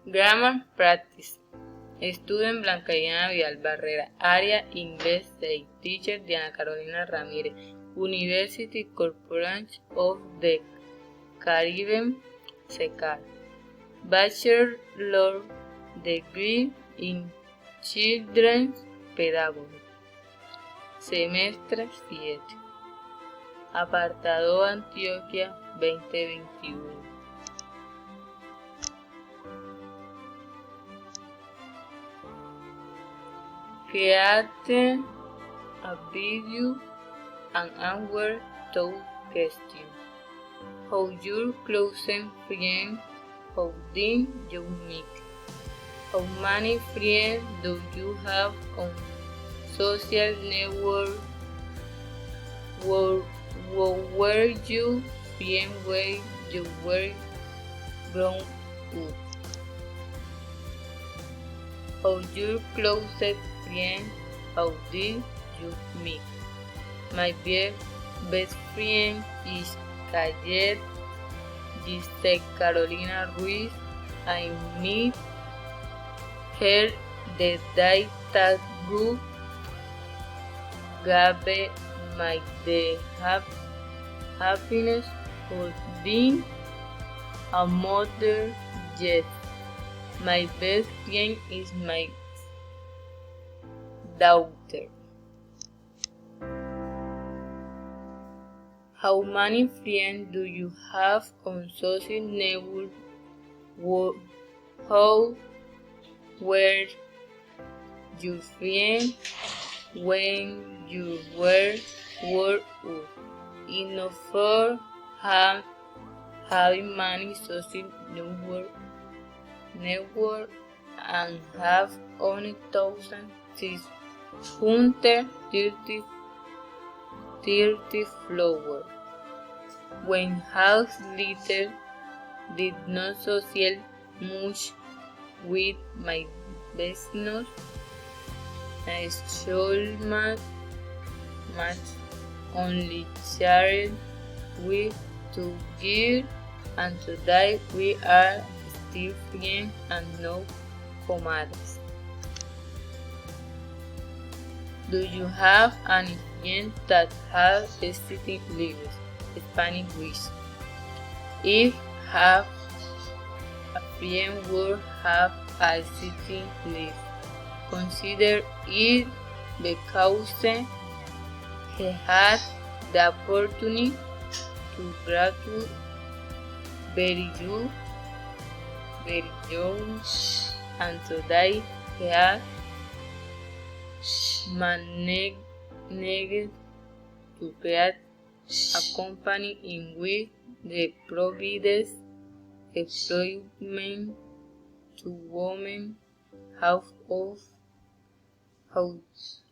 Grammar Practice. Student Blanca Vidal Barrera. Área Inglés 6. Teacher Diana Carolina Ramírez. University Corporation of the Caribbean, SECAR. Bachelor Degree in Children's Pedagogy. Semestre 7. Apartado Antioquia 2021. Create a video and answer to questions. How your closest friends, how did you meet? How many friends do you have on social network? Were you friends when you were grown up? How your closest friends, how did you meet? My best friend is Kayet, dice Carolina Ruiz. I met her the day that group gave my the happiness of being a mother. Yes, my best friend is my daughter. How many friends do you have on social network? How were your friends when you were up? Enough for having many social network and have only 1,630 followers. When house little did not social much with my business, I should much only shared with 2 years, and today we are still friends and no comadres. Do you have any friends that have visited lives? Spanish wish. If have a friend would have a sitting list, consider it because he had the opportunity to graduate very young, and today he has managed to create a company in which the provides employment to women out of house.